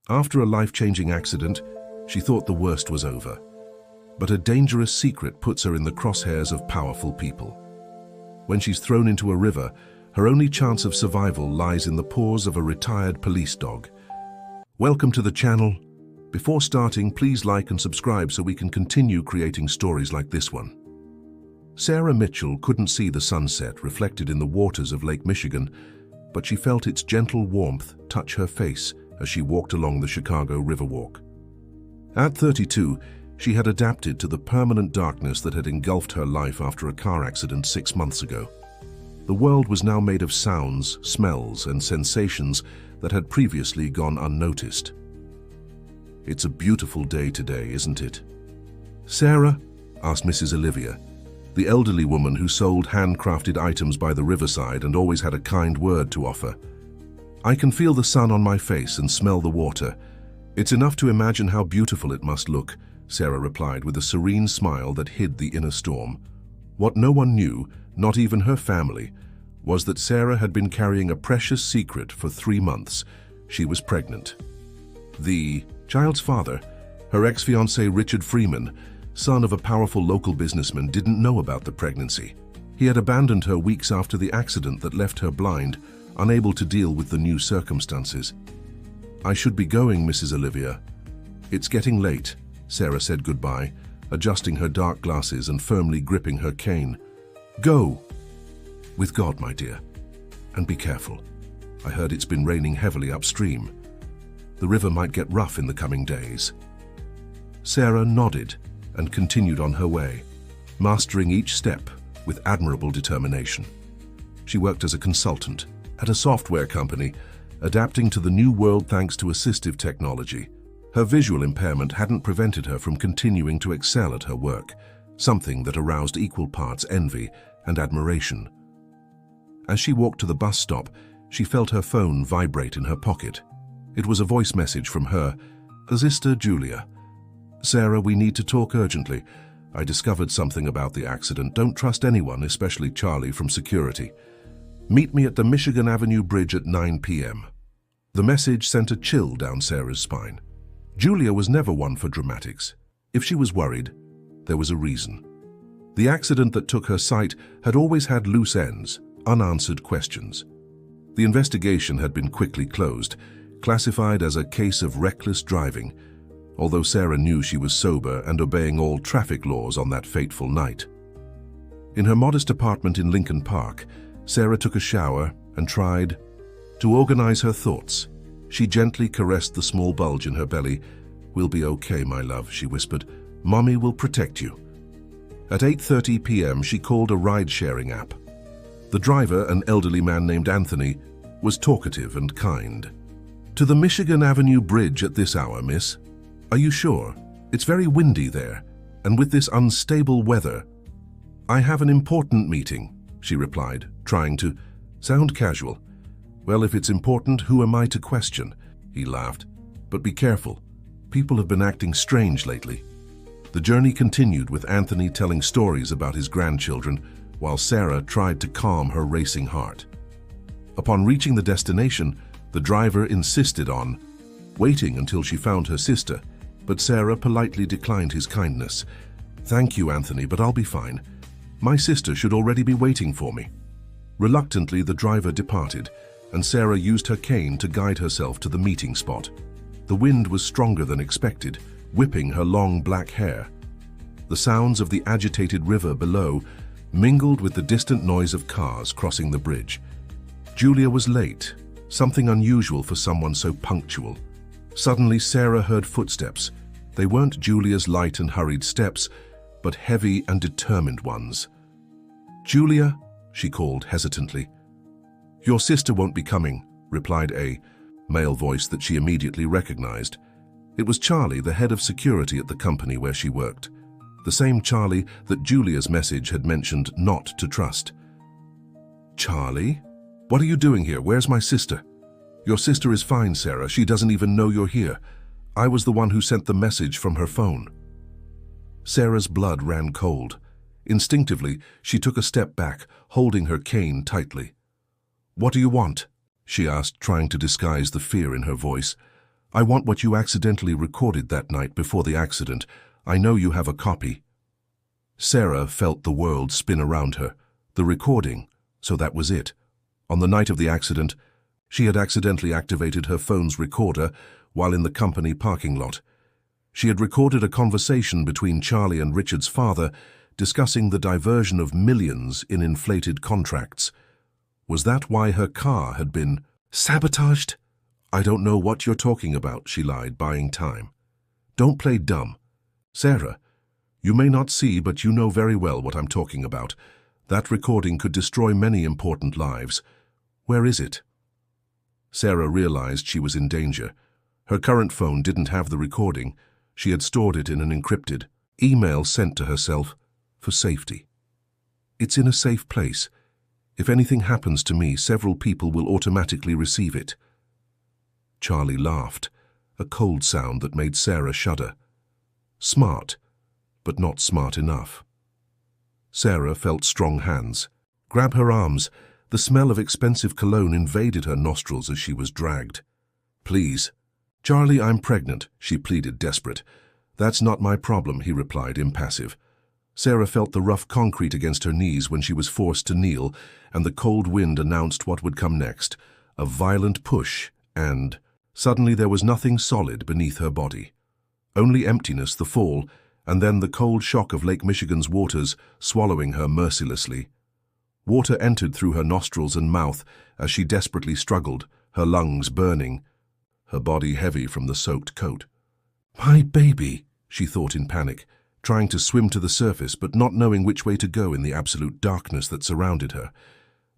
After a life-changing accident, she thought the worst was over. But a dangerous secret puts her in the crosshairs of powerful people. When she's thrown into a river, her only chance of survival lies in the paws of a retired police dog. Welcome to the channel. Before starting, please like and subscribe so we can continue creating stories like this one. Sarah Mitchell couldn't see the sunset reflected in the waters of Lake Michigan, but she felt its gentle warmth touch her face as she walked along the Chicago Riverwalk. At 32, she had adapted to the permanent darkness that had engulfed her life after a car accident 6 months ago. The world was now made of sounds, smells, and sensations that had previously gone unnoticed. "It's a beautiful day today, isn't it?" "Sarah?" asked Mrs. Olivia, the elderly woman who sold handcrafted items by the riverside and always had a kind word to offer. "I can feel the sun on my face and smell the water. It's enough to imagine how beautiful it must look," Sarah replied with a serene smile that hid the inner storm. What no one knew, not even her family, was that Sarah had been carrying a precious secret for 3 months. She was pregnant. The child's father, her ex-fiancé Richard Freeman, son of a powerful local businessman, didn't know about the pregnancy. He had abandoned her weeks after the accident that left her blind, unable to deal with the new circumstances. "I should be going, Mrs. Olivia." "It's getting late," Sarah said goodbye, adjusting her dark glasses and firmly gripping her cane. "Go. With God, my dear. And be careful. I heard it's been raining heavily upstream. The river might get rough in the coming days." Sarah nodded and continued on her way, mastering each step with admirable determination. She worked as a consultant at a software company, adapting to the new world thanks to assistive technology. Her visual impairment hadn't prevented her from continuing to excel at her work, something that aroused equal parts envy and admiration. As she walked to the bus stop, she felt her phone vibrate in her pocket. It was a voice message from her sister Julia. "Sarah, we need to talk urgently. I discovered something about the accident. Don't trust anyone, especially Charlie from security. Meet me at the Michigan Avenue Bridge at 9 p.m. The message sent a chill down Sarah's spine. Julia was never one for dramatics. If she was worried, there was a reason. The accident that took her sight had always had loose ends, unanswered questions. The investigation had been quickly closed, classified as a case of reckless driving, although Sarah knew she was sober and obeying all traffic laws on that fateful night. In her modest apartment in Lincoln Park, Sarah took a shower and tried to organize her thoughts. She gently caressed the small bulge in her belly. "We'll be okay, my love," she whispered. "Mommy will protect you." At 8:30 p.m., she called a ride-sharing app. The driver, an elderly man named Anthony, was talkative and kind. "To the Michigan Avenue Bridge at this hour, miss. Are you sure? It's very windy there, and with this unstable weather." "I have an important meeting," she replied, trying to sound casual. "Well, if it's important, who am I to question?" He laughed. "But be careful. People have been acting strange lately." The journey continued with Anthony telling stories about his grandchildren, while Sarah tried to calm her racing heart. Upon reaching the destination, the driver insisted on waiting until she found her sister, but Sarah politely declined his kindness. "Thank you, Anthony, but I'll be fine. My sister should already be waiting for me." Reluctantly, the driver departed, and Sarah used her cane to guide herself to the meeting spot. The wind was stronger than expected, whipping her long black hair. The sounds of the agitated river below mingled with the distant noise of cars crossing the bridge. Julia was late, something unusual for someone so punctual. Suddenly, Sarah heard footsteps. They weren't Julia's light and hurried steps, but heavy and determined ones. "Julia?" she called hesitantly. "Your sister won't be coming," replied a male voice that she immediately recognized. It was Charlie, the head of security at the company where she worked. The same Charlie that Julia's message had mentioned not to trust. "Charlie? What are you doing here? Where's my sister?" "Your sister is fine, Sarah. She doesn't even know you're here. I was the one who sent the message from her phone." Sarah's blood ran cold. Instinctively, she took a step back, holding her cane tightly. "What do you want?" she asked, trying to disguise the fear in her voice. I want what you accidentally recorded that night before the accident. I know you have a copy." Sarah felt the world spin around her. The recording, so that was it. On the night of the accident, she had accidentally activated her phone's recorder while in the company parking lot. She had recorded a conversation between Charlie and Richard's father discussing the diversion of millions in inflated contracts. Was that why her car had been sabotaged? "I don't know what you're talking about," she lied, buying time. "Don't play dumb. Sarah, you may not see, but you know very well what I'm talking about. That recording could destroy many important lives. Where is it?" Sarah realized she was in danger. Her current phone didn't have the recording. She had stored it in an encrypted email sent to herself for safety. "It's in a safe place. If anything happens to me, several people will automatically receive it." Charlie laughed, a cold sound that made Sarah shudder. Smart, but not smart enough. Sarah felt strong hands grab her arms. The smell of expensive cologne invaded her nostrils as she was dragged. "Please." "Charlie, I'm pregnant," she pleaded, desperate. "That's not my problem," he replied, impassive. Sarah felt the rough concrete against her knees when she was forced to kneel, and the cold wind announced what would come next, a violent push, and suddenly there was nothing solid beneath her body. Only emptiness, the fall, and then the cold shock of Lake Michigan's waters swallowing her mercilessly. Water entered through her nostrils and mouth as she desperately struggled, her lungs burning, her body heavy from the soaked coat. "My baby," she thought in panic, trying to swim to the surface but not knowing which way to go in the absolute darkness that surrounded her.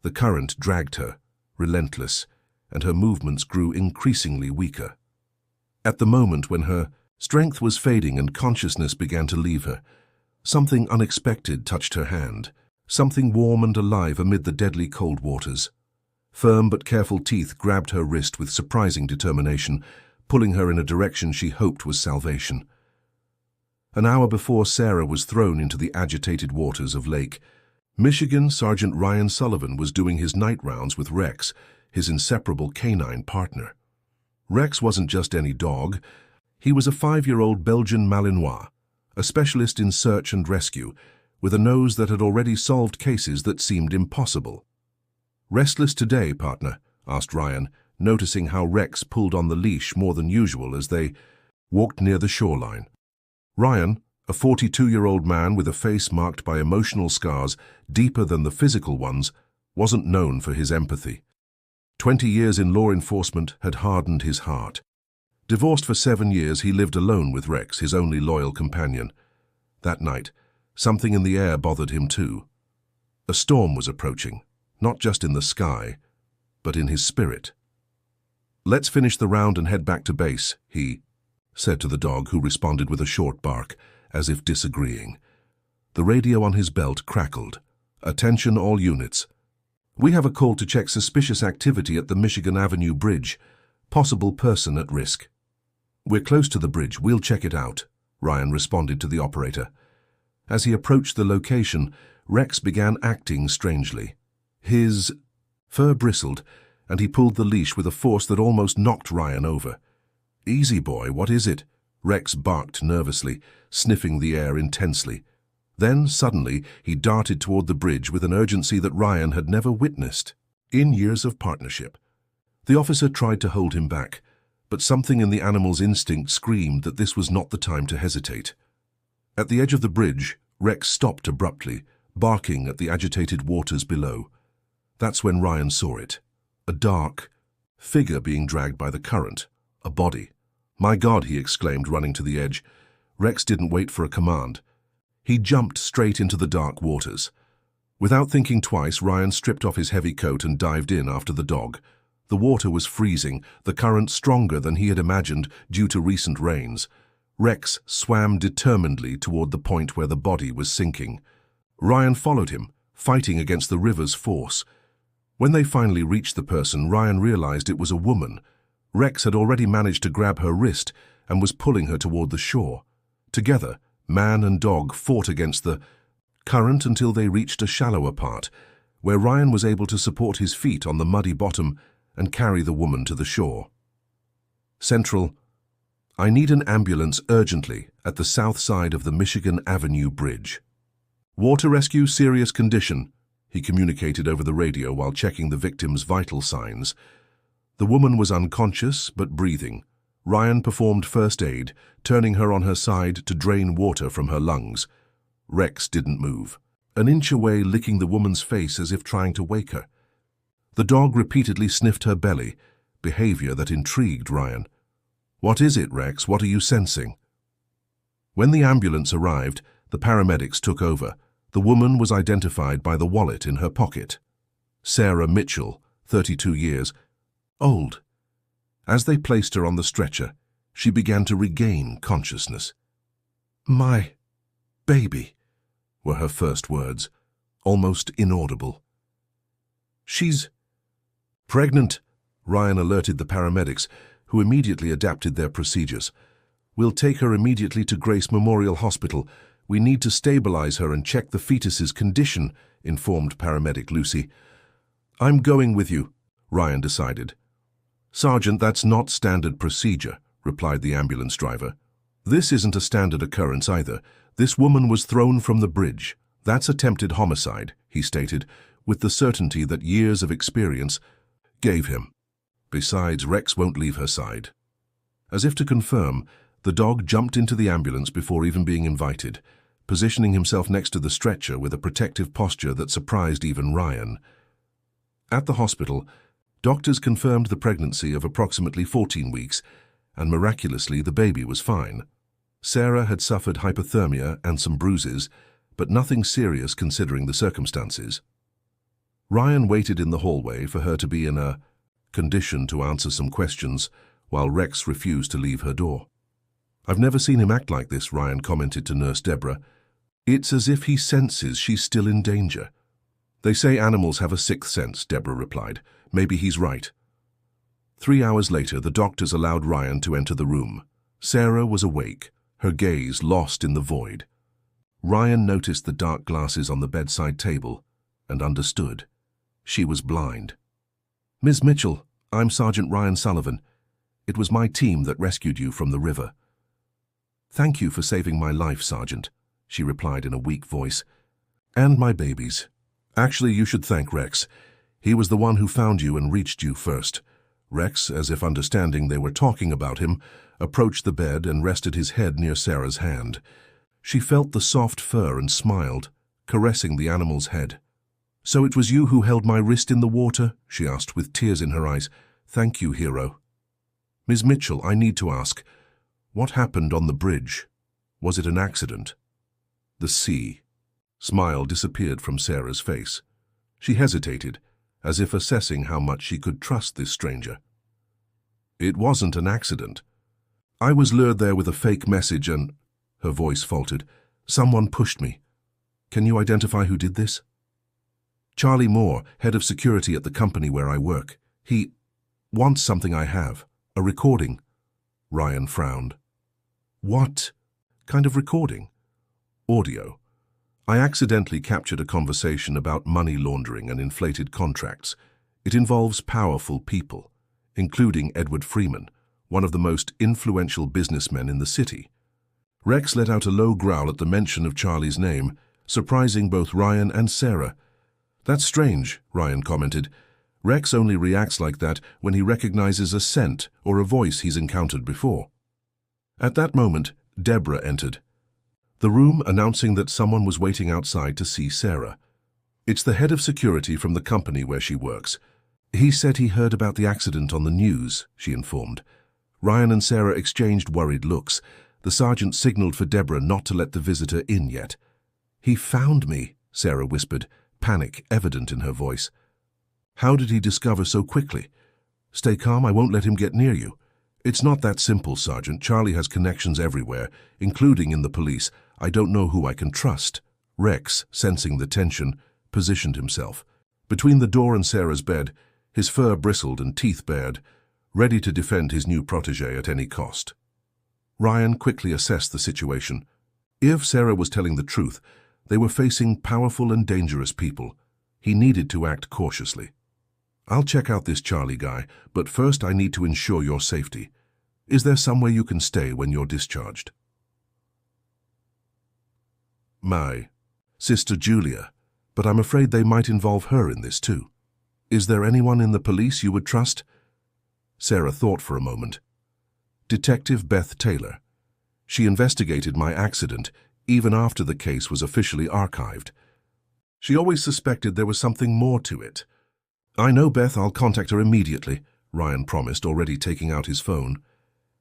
The current dragged her, relentless, and her movements grew increasingly weaker. At the moment when her strength was fading and consciousness began to leave her, something unexpected touched her hand, something warm and alive amid the deadly cold waters. Firm but careful teeth grabbed her wrist with surprising determination, pulling her in a direction she hoped was salvation. An hour before Sarah was thrown into the agitated waters of Lake Michigan, Sergeant Ryan Sullivan was doing his night rounds with Rex, his inseparable canine partner. Rex wasn't just any dog. He was a 5-year-old Belgian Malinois, a specialist in search and rescue, with a nose that had already solved cases that seemed impossible. "Restless today, partner?" asked Ryan, noticing how Rex pulled on the leash more than usual as they walked near the shoreline. Ryan, a 42-year-old man with a face marked by emotional scars deeper than the physical ones, wasn't known for his empathy. 20 years in law enforcement had hardened his heart. Divorced for 7 years, he lived alone with Rex, his only loyal companion. That night, something in the air bothered him too. A storm was approaching, not just in the sky, but in his spirit. "Let's finish the round and head back to base," he said to the dog, who responded with a short bark, as if disagreeing. The radio on his belt crackled. "Attention all units. We have a call to check suspicious activity at the Michigan Avenue Bridge. Possible person at risk." "We're close to the bridge. We'll check it out," Ryan responded to the operator. As he approached the location, Rex began acting strangely. His fur bristled, and he pulled the leash with a force that almost knocked Ryan over. "Easy, boy, what is it?" Rex barked nervously, sniffing the air intensely. Then, suddenly, he darted toward the bridge with an urgency that Ryan had never witnessed in years of partnership. The officer tried to hold him back, but something in the animal's instinct screamed that this was not the time to hesitate. At the edge of the bridge, Rex stopped abruptly, barking at the agitated waters below. That's when Ryan saw it. A dark figure being dragged by the current, a body. "My God," he exclaimed, running to the edge. Rex didn't wait for a command. He jumped straight into the dark waters. Without thinking twice, Ryan stripped off his heavy coat and dived in after the dog. The water was freezing, the current stronger than he had imagined due to recent rains. Rex swam determinedly toward the point where the body was sinking. Ryan followed him, fighting against the river's force. When they finally reached the person, Ryan realized it was a woman. Rex had already managed to grab her wrist and was pulling her toward the shore. Together, man and dog fought against the current until they reached a shallower part, where Ryan was able to support his feet on the muddy bottom and carry the woman to the shore. Central, I need an ambulance urgently at the south side of the Michigan Avenue Bridge. Water rescue, serious condition, he communicated over the radio while checking the victim's vital signs. The woman was unconscious but breathing. Ryan performed first aid, turning her on her side to drain water from her lungs. Rex didn't move, an inch away, licking the woman's face as if trying to wake her. The dog repeatedly sniffed her belly, behavior that intrigued Ryan. "What is it, Rex? What are you sensing?" When the ambulance arrived, the paramedics took over. The woman was identified by the wallet in her pocket. Sarah Mitchell, 32 years old. As they placed her on the stretcher, she began to regain consciousness. "My baby," were her first words, almost inaudible. "She's pregnant," Ryan alerted the paramedics, who immediately adapted their procedures. "We'll take her immediately to Grace Memorial Hospital. We need to stabilize her and check the fetus's condition," informed paramedic Lucy. "I'm going with you," Ryan decided. "Sergeant, that's not standard procedure," replied the ambulance driver. "This isn't a standard occurrence either. This woman was thrown from the bridge. That's attempted homicide," he stated, with the certainty that years of experience gave him. Besides, Rex won't leave her side. As if to confirm, the dog jumped into the ambulance before even being invited, positioning himself next to the stretcher with a protective posture that surprised even Ryan. At the hospital, doctors confirmed the pregnancy of approximately 14 weeks, and miraculously the baby was fine. Sarah had suffered hypothermia and some bruises, but nothing serious considering the circumstances. Ryan waited in the hallway for her to be in a condition to answer some questions, while Rex refused to leave her door. "I've never seen him act like this," Ryan commented to Nurse Deborah. "It's as if he senses she's still in danger." "They say animals have a sixth sense," Deborah replied. "Maybe he's right." 3 hours later, the doctors allowed Ryan to enter the room. Sarah was awake, her gaze lost in the void. Ryan noticed the dark glasses on the bedside table and understood. She was blind. "Ms. Mitchell, I'm Sergeant Ryan Sullivan. It was my team that rescued you from the river." "Thank you for saving my life, Sergeant," she replied in a weak voice. "And my baby's. Actually, you should thank Rex. He was the one who found you and reached you first." Rex, as if understanding they were talking about him, approached the bed and rested his head near Sarah's hand. She felt the soft fur and smiled, caressing the animal's head. "So it was you who held my wrist in the water?" she asked with tears in her eyes. "Thank you, hero." "Ms. Mitchell, I need to ask, what happened on the bridge? Was it an accident?" The smile disappeared from Sarah's face. She hesitated, as if assessing how much she could trust this stranger. "It wasn't an accident. I was lured there with a fake message and—" her voice faltered. "Someone pushed me. Can you identify who did this?" "Charlie Moore, head of security at the company where I work. He wants something I have, a recording." Ryan frowned. "What kind of recording?" "Audio. I accidentally captured a conversation about money laundering and inflated contracts. It involves powerful people, including Edward Freeman, one of the most influential businessmen in the city." Rex let out a low growl at the mention of Charlie's name, surprising both Ryan and Sarah. "That's strange," Ryan commented. "Rex only reacts like that when he recognizes a scent or a voice he's encountered before." At that moment, Deborah entered the room, announcing that someone was waiting outside to see Sarah. "It's the head of security from the company where she works. He said he heard about the accident on the news," she informed. Ryan and Sarah exchanged worried looks. The sergeant signaled for Deborah not to let the visitor in yet. "He found me," Sarah whispered, panic evident in her voice. "How did he discover so quickly?" "Stay calm, I won't let him get near you." "It's not that simple, Sergeant. Charlie has connections everywhere, including in the police. I don't know who I can trust." Rex, sensing the tension, positioned himself. Between the door and Sarah's bed, his fur bristled and teeth bared, ready to defend his new protégé at any cost. Ryan quickly assessed the situation. If Sarah was telling the truth, they were facing powerful and dangerous people. He needed to act cautiously. "I'll check out this Charlie guy, but first I need to ensure your safety." Is there somewhere you can stay when you're discharged? My sister Julia, but I'm afraid they might involve her in this too. Is there anyone in the police you would trust? Sarah thought for a moment. Detective Beth Taylor. She investigated my accident even after the case was officially archived. She always suspected there was something more to it. I know Beth, I'll contact her immediately, Ryan promised, already taking out his phone.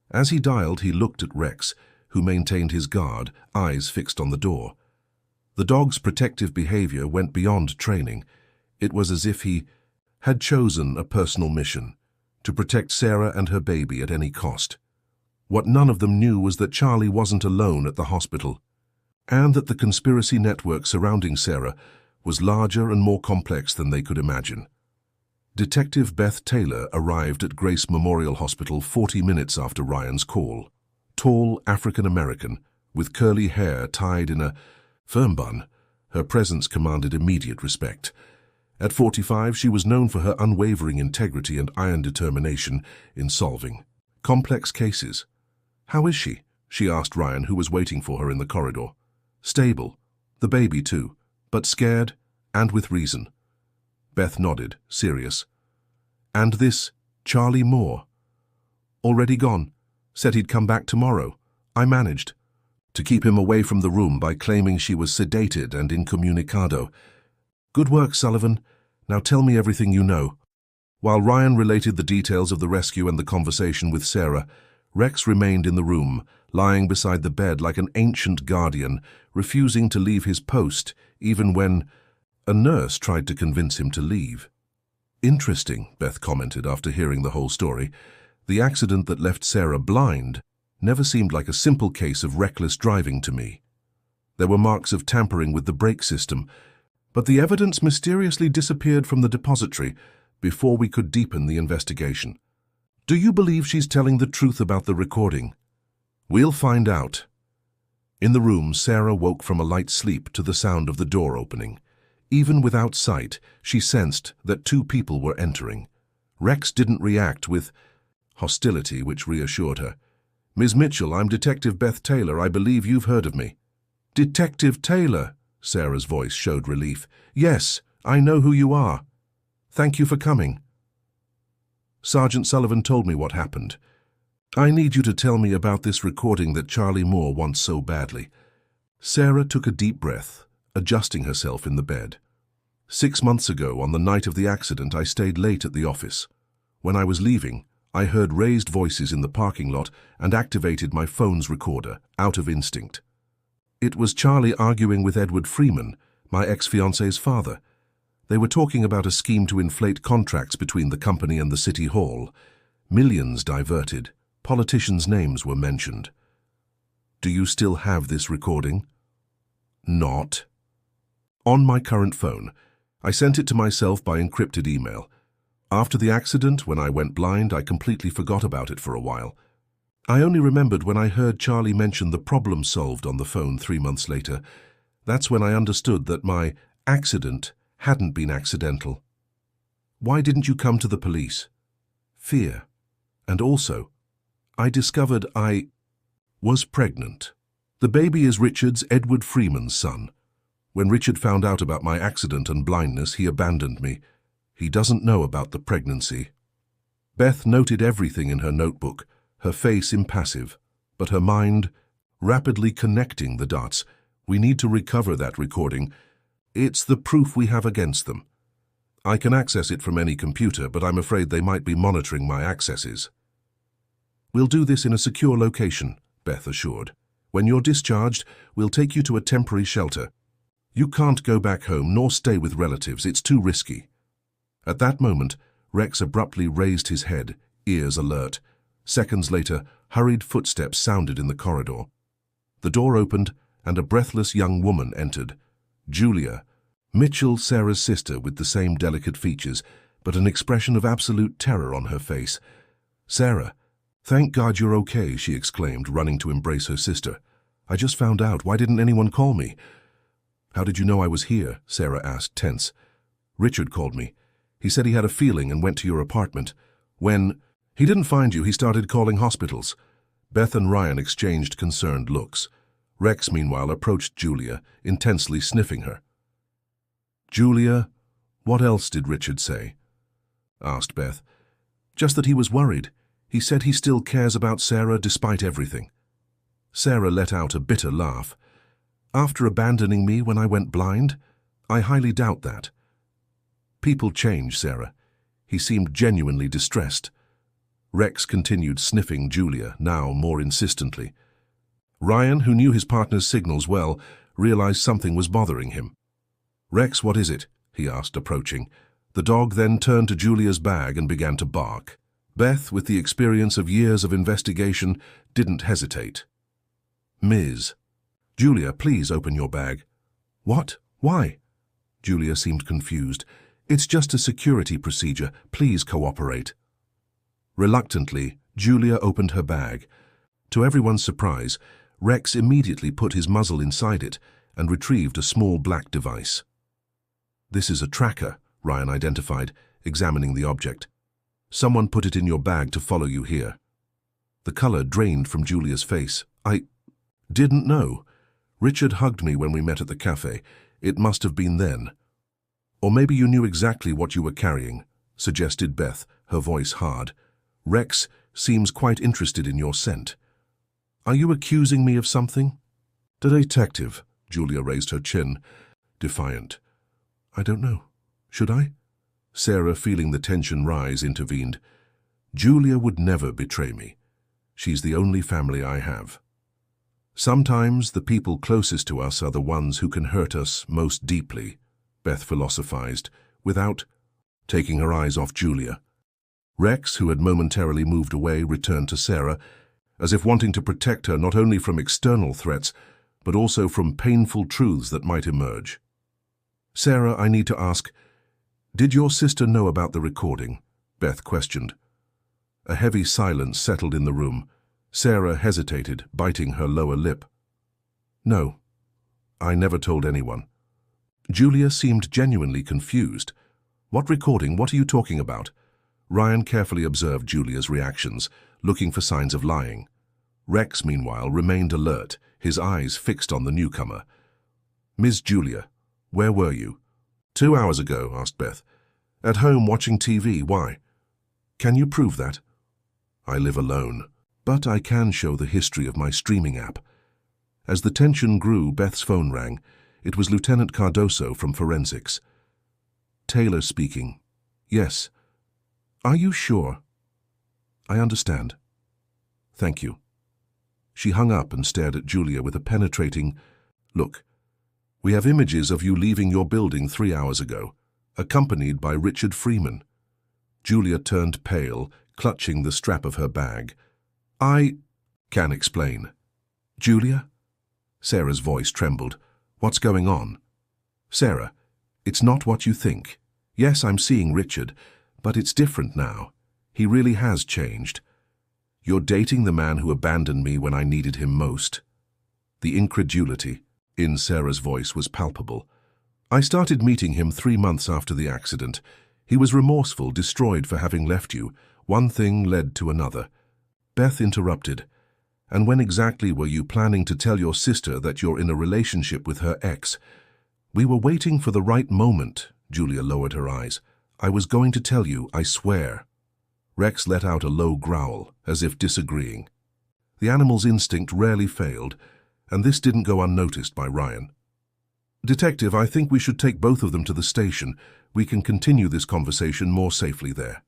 As he dialed, he looked at Rex, who maintained his guard, eyes fixed on the door. The dog's protective behavior went beyond training. It was as if he had chosen a personal mission, to protect Sarah and her baby at any cost. What none of them knew was that Charlie wasn't alone at the hospital, and that the conspiracy network surrounding Sarah was larger and more complex than they could imagine. Detective Beth Taylor arrived at Grace Memorial Hospital 40 minutes after Ryan's call. Tall African-American, with curly hair tied in a firm bun, her presence commanded immediate respect. At 45, she was known for her unwavering integrity and iron determination in solving complex cases. How is she? She asked Ryan, who was waiting for her in the corridor. Stable. The baby too, but scared, and with reason. Beth nodded, serious. And this Charlie Moore? Already gone. Said he'd come back tomorrow. I managed to keep him away from the room by claiming she was sedated and incommunicado. Good work, Sullivan. Now tell me everything you know. While Ryan related the details of the rescue and the conversation with Sarah, Rex remained in the room, lying beside the bed like an ancient guardian, refusing to leave his post, even when a nurse tried to convince him to leave. Interesting, Beth commented after hearing the whole story. The accident that left Sarah blind never seemed like a simple case of reckless driving to me. There were marks of tampering with the brake system, but the evidence mysteriously disappeared from the depository before we could deepen the investigation. Do you believe she's telling the truth about the recording? We'll find out. In the room, Sarah woke from a light sleep to the sound of the door opening. Even without sight, she sensed that two people were entering. Rex didn't react with hostility, which reassured her. Ms. Mitchell, I'm Detective Beth Taylor. I believe you've heard of me. Detective Taylor? Sarah's voice showed relief. Yes, I know who you are. Thank you for coming. Sergeant Sullivan told me what happened. I need you to tell me about this recording that Charlie Moore wants so badly. Sarah took a deep breath, adjusting herself in the bed. 6 months ago, on the night of the accident, I stayed late at the office. When I was leaving, I heard raised voices in the parking lot and activated my phone's recorder, out of instinct. It was Charlie arguing with Edward Freeman, my ex-fiancé's father. They were talking about a scheme to inflate contracts between the company and the city hall. Millions diverted. Politicians' names were mentioned. Do you still have this recording? Not. On my current phone. I sent it to myself by encrypted email. After the accident, when I went blind, I completely forgot about it for a while. I only remembered when I heard Charlie mention the problem solved on the phone 3 months later. That's when I understood that my accident hadn't been accidental. Why didn't you come to the police? Fear. And also, I discovered I was pregnant. The baby is Richard's Edward Freeman's son. When Richard found out about my accident and blindness, he abandoned me. He doesn't know about the pregnancy. Beth noted everything in her notebook, her face impassive, but her mind rapidly connecting the dots. We need to recover that recording. It's the proof we have against them. I can access it from any computer, but I'm afraid they might be monitoring my accesses. We'll do this in a secure location, Beth assured. When you're discharged, we'll take you to a temporary shelter. You can't go back home nor stay with relatives. It's too risky. At that moment, Rex abruptly raised his head, ears alert. Seconds later, hurried footsteps sounded in the corridor. The door opened, and a breathless young woman entered. Julia, Mitchell, Sarah's sister, with the same delicate features, but an expression of absolute terror on her face. Sarah, thank God you're okay, she exclaimed, running to embrace her sister. I just found out. Why didn't anyone call me? How did you know I was here? Sarah asked, tense. Richard called me. He said he had a feeling and went to your apartment. When He didn't find you, he started calling hospitals. Beth and Ryan exchanged concerned looks. Rex, meanwhile, approached Julia, intensely sniffing her. "Julia, what else did Richard say?" asked Beth. "Just that he was worried. He said he still cares about Sarah despite everything." Sarah let out a bitter laugh. "After abandoning me when I went blind? I highly doubt that." "People change, Sarah." He seemed genuinely distressed. Rex continued sniffing Julia, now more insistently. Ryan, who knew his partner's signals well, realized something was bothering him. "Rex, what is it?" he asked, approaching. The dog then turned to Julia's bag and began to bark. Beth, with the experience of years of investigation, didn't hesitate. "Ms. Julia, please open your bag." "What? Why?" Julia seemed confused. "It's just a security procedure. Please cooperate." Reluctantly, Julia opened her bag. To everyone's surprise, Rex immediately put his muzzle inside it and retrieved a small black device. "This is a tracker," Ryan identified, examining the object. "Someone put it in your bag to follow you here." The color drained from Julia's face. "I didn't know. Richard hugged me when we met at the cafe. It must have been then." "Or maybe you knew exactly what you were carrying," suggested Beth, her voice hard. "Rex seems quite interested in your scent. Are you accusing me of something?" "Detective," Julia raised her chin, defiant. "I don't know. Should I?" Sarah, feeling the tension rise, intervened. "Julia would never betray me. She's the only family I have. Sometimes the people closest to us are the ones who can hurt us most deeply," Beth philosophized, without taking her eyes off Julia. Rex, who had momentarily moved away, returned to Sarah, as if wanting to protect her not only from external threats, but also from painful truths that might emerge. "Sarah, I need to ask, did your sister know about the recording?" Beth questioned. A heavy silence settled in the room. Sarah hesitated, biting her lower lip. "No, I never told anyone." Julia seemed genuinely confused. "What recording? What are you talking about?" Ryan carefully observed Julia's reactions, looking for signs of lying. Rex, meanwhile, remained alert, his eyes fixed on the newcomer. "Ms. Julia, where were you?" 2 hours ago," asked Beth. "At home watching TV. Why?" "Can you prove that?" "I live alone, but I can show the history of my streaming app." As the tension grew, Beth's phone rang. It was Lieutenant Cardoso from Forensics. "Taylor speaking." "Yes." "Are you sure?" "I understand. Thank you." She hung up and stared at Julia with a penetrating, "Look, we have images of you leaving your building 3 hours ago, accompanied by Richard Freeman." Julia turned pale, clutching the strap of her bag. "I can explain." "Julia?" Sarah's voice trembled. "What's going on?" "Sarah, it's not what you think. Yes, I'm seeing Richard, but it's different now. He really has changed. You're dating the man who abandoned me when I needed him most." The incredulity in Sarah's voice was palpable. "I started meeting him 3 months after the accident. He was remorseful, destroyed for having left you. One thing led to another." Beth interrupted. "And when exactly were you planning to tell your sister that you're in a relationship with her ex?" "We were waiting for the right moment," Julia lowered her eyes. "I was going to tell you, I swear." Rex let out a low growl, as if disagreeing. The animal's instinct rarely failed, and this didn't go unnoticed by Ryan. "Detective, I think we should take both of them to the station. We can continue this conversation more safely there."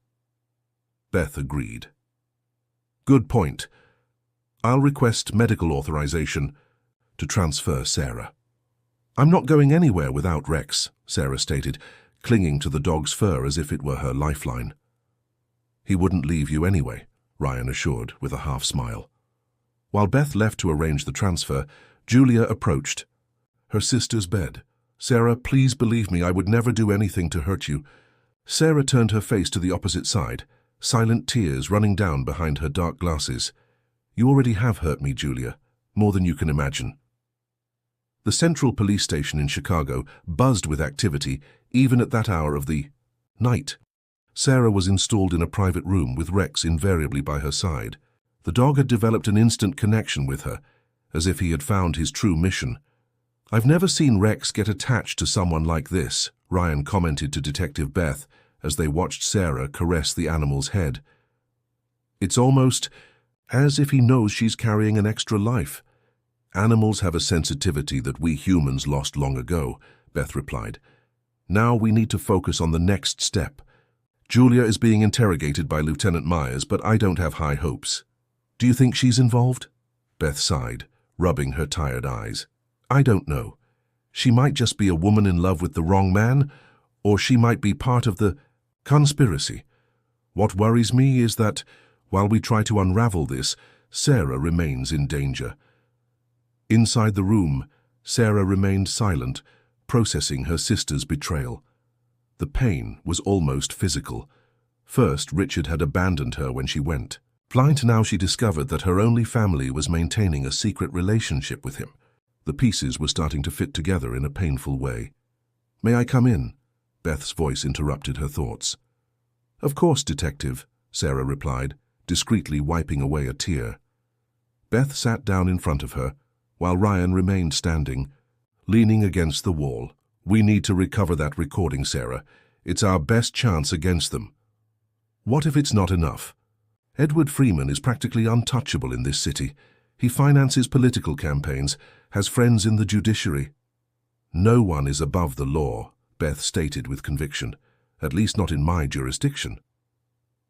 Beth agreed. "Good point. I'll request medical authorization to transfer Sarah." "I'm not going anywhere without Rex," Sarah stated, clinging to the dog's fur as if it were her lifeline. "He wouldn't leave you anyway," Ryan assured with a half-smile. While Beth left to arrange the transfer, Julia approached her sister's bed. "Sarah, please believe me, I would never do anything to hurt you." Sarah turned her face to the opposite side, silent tears running down behind her dark glasses. "You already have hurt me, Julia, more than you can imagine." The Central Police Station in Chicago buzzed with activity even at that hour of the night. Sarah was installed in a private room with Rex invariably by her side. The dog had developed an instant connection with her, as if he had found his true mission. "I've never seen Rex get attached to someone like this," Ryan commented to Detective Beth as they watched Sarah caress the animal's head. "It's almost as if he knows she's carrying an extra life." "Animals have a sensitivity that we humans lost long ago," Beth replied. "Now we need to focus on the next step. Julia is being interrogated by Lieutenant Myers, but I don't have high hopes." "Do you think she's involved?" Beth sighed, rubbing her tired eyes. "I don't know. She might just be a woman in love with the wrong man, or she might be part of the conspiracy. What worries me is that, while we try to unravel this, Sarah remains in danger." Inside the room, Sarah remained silent, processing her sister's betrayal. The pain was almost physical. First, Richard had abandoned her when she went. Now she discovered that her only family was maintaining a secret relationship with him. The pieces were starting to fit together in a painful way. "May I come in?" Beth's voice interrupted her thoughts. "Of course, Detective," Sarah replied, discreetly wiping away a tear. Beth sat down in front of her, while Ryan remained standing, leaning against the wall. "We need to recover that recording, Sarah. It's our best chance against them." "What if it's not enough? Edward Freeman is practically untouchable in this city. He finances political campaigns, has friends in the judiciary." "No one is above the law," Beth stated with conviction. "At least not in my jurisdiction."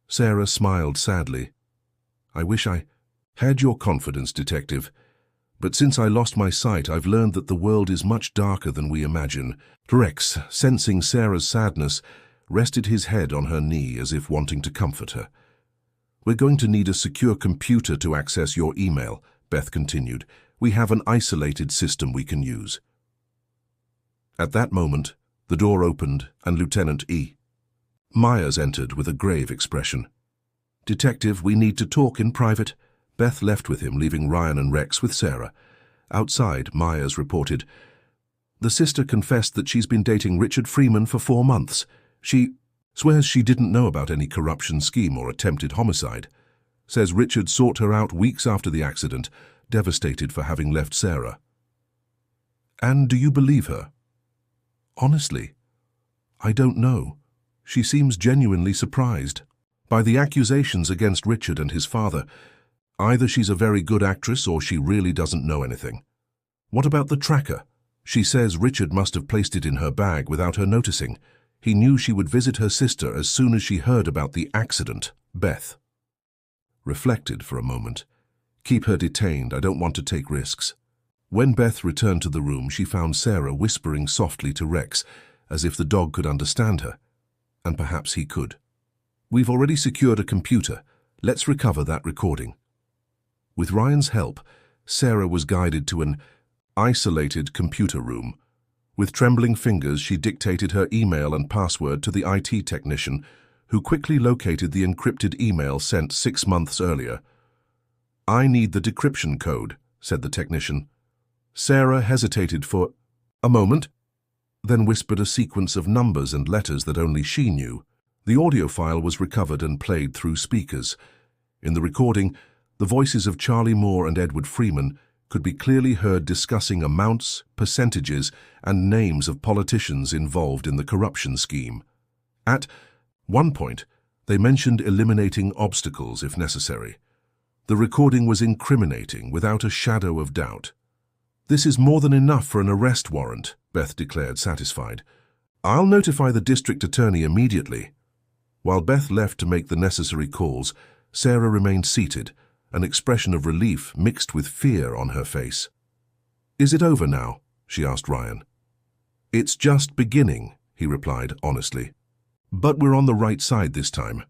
Sarah smiled sadly. "I wish I had your confidence, Detective. But since I lost my sight, I've learned that the world is much darker than we imagine." Rex, sensing Sarah's sadness, rested his head on her knee as if wanting to comfort her. "We're going to need a secure computer to access your email," Beth continued. "We have an isolated system we can use." At that moment, the door opened and Lieutenant E. Myers entered with a grave expression. "Detective, we need to talk in private." Beth left with him, leaving Ryan and Rex with Sarah. Outside, Myers reported, "The sister confessed that she's been dating Richard Freeman for 4 months. She swears she didn't know about any corruption scheme or attempted homicide. Says Richard sought her out weeks after the accident, devastated for having left Sarah." "And do you believe her?" "Honestly, I don't know. She seems genuinely surprised by the accusations against Richard and his father. Either she's a very good actress or she really doesn't know anything." "What about the tracker? She says Richard must have placed it in her bag without her noticing. He knew she would visit her sister as soon as she heard about the accident." Beth reflected for a moment. "Keep her detained. I don't want to take risks." When Beth returned to the room, she found Sarah whispering softly to Rex, as if the dog could understand her. And perhaps he could. "We've already secured a computer. Let's recover that recording." With Ryan's help, Sarah was guided to an isolated computer room. With trembling fingers, she dictated her email and password to the IT technician, who quickly located the encrypted email sent 6 months earlier. "I need the decryption code," said the technician. Sarah hesitated for a moment, then whispered a sequence of numbers and letters that only she knew. The audio file was recovered and played through speakers. In the recording, the voices of Charlie Moore and Edward Freeman could be clearly heard discussing amounts, percentages, and names of politicians involved in the corruption scheme. At one point, they mentioned eliminating obstacles if necessary. The recording was incriminating without a shadow of doubt. "This is more than enough for an arrest warrant," Beth declared, satisfied. "I'll notify the district attorney immediately." While Beth left to make the necessary calls, Sarah remained seated, an expression of relief mixed with fear on her face. "Is it over now?" she asked Ryan. "It's just beginning," he replied honestly. "But we're on the right side this time."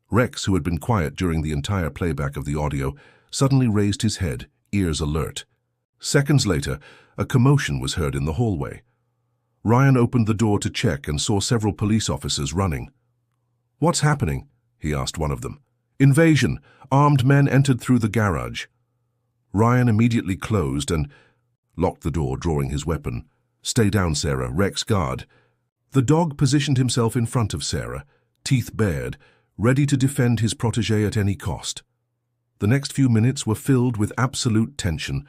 Rex, who had been quiet during the entire playback of the audio, suddenly raised his head, ears alert. Seconds later, a commotion was heard in the hallway. Ryan opened the door to check and saw several police officers running. "What's happening?" he asked one of them. "Invasion! Armed men entered through the garage." Ryan immediately closed and locked the door, drawing his weapon. "Stay down, Sarah. Rex, guard." The dog positioned himself in front of Sarah, teeth bared, ready to defend his protégé at any cost. The next few minutes were filled with absolute tension.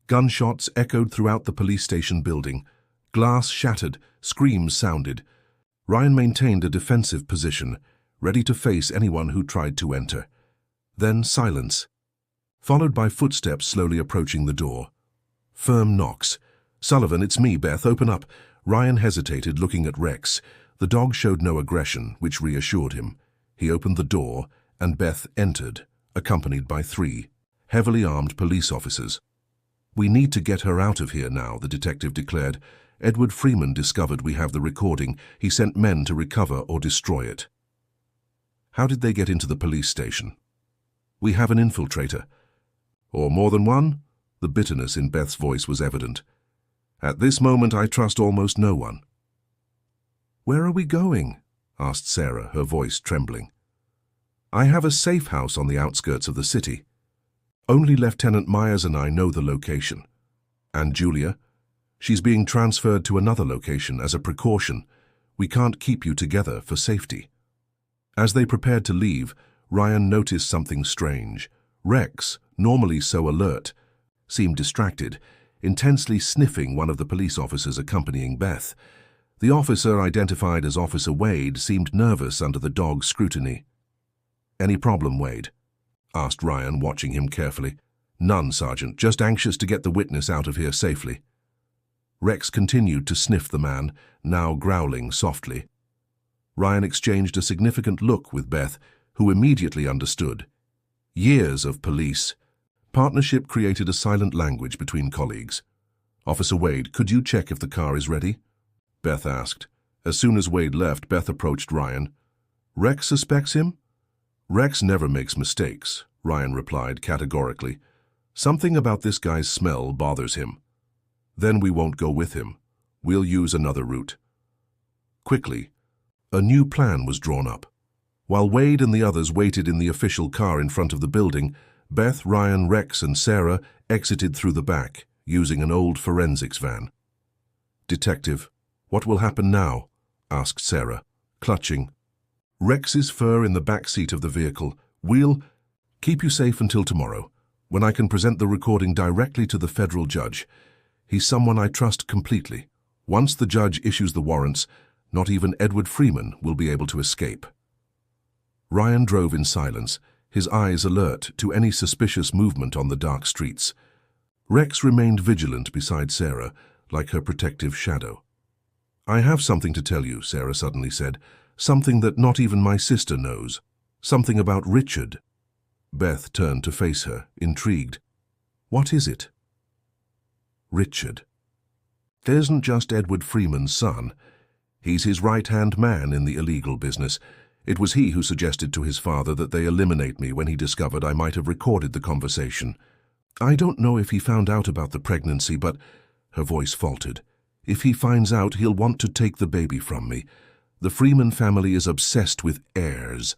Gunshots echoed throughout the police station building. Glass shattered, screams sounded. Ryan maintained a defensive position, ready to face anyone who tried to enter. Then silence, followed by footsteps slowly approaching the door. Firm knocks. "Sullivan, it's me, Beth, open up." Ryan hesitated, looking at Rex. The dog showed no aggression, which reassured him. He opened the door, and Beth entered, accompanied by 3 heavily armed police officers. "We need to get her out of here now," the detective declared. "Edward Freeman discovered we have the recording. He sent men to recover or destroy it." "How did they get into the police station?" "We have an infiltrator." "Or more than one?" The bitterness in Beth's voice was evident. "At this moment, I trust almost no one." "Where are we going?" asked Sarah, her voice trembling. "I have a safe house on the outskirts of the city. Only Lieutenant Myers and I know the location." "And Julia?" "She's being transferred to another location as a precaution. We can't keep you together for safety." As they prepared to leave, Ryan noticed something strange. Rex, normally so alert, seemed distracted, intensely sniffing one of the police officers accompanying Beth. The officer, identified as Officer Wade, seemed nervous under the dog's scrutiny. "Any problem, Wade?" asked Ryan, watching him carefully. "None, Sergeant. Just anxious to get the witness out of here safely." Rex continued to sniff the man, now growling softly. Ryan exchanged a significant look with Beth, who immediately understood. Years of police. Partnership created a silent language between colleagues. "Officer Wade, could you check if the car is ready?" Beth asked. As soon as Wade left, Beth approached Ryan. "Rex suspects him?" "Rex never makes mistakes," Ryan replied categorically. "Something about this guy's smell bothers him." "Then we won't go with him. We'll use another route." Quickly, a new plan was drawn up. While Wade and the others waited in the official car in front of the building, Beth, Ryan, Rex, and Sarah exited through the back, using an old forensics van. "Detective, what will happen now?" asked Sarah, clutching Rex's fur in the back seat of the vehicle. "We'll keep you safe until tomorrow, when I can present the recording directly to the federal judge. He's someone I trust completely. Once the judge issues the warrants, not even Edward Freeman will be able to escape." Ryan drove in silence, his eyes alert to any suspicious movement on the dark streets. Rex remained vigilant beside Sarah, like her protective shadow. "I have something to tell you," Sarah suddenly said. "Something that not even my sister knows. Something about Richard." Beth turned to face her, intrigued. "What is it?" "Richard. It isn't just Edward Freeman's son. He's his right-hand man in the illegal business. It was he who suggested to his father that they eliminate me when he discovered I might have recorded the conversation. I don't know if he found out about the pregnancy, but—" her voice faltered. "If he finds out, he'll want to take the baby from me. The Freeman family is obsessed with heirs."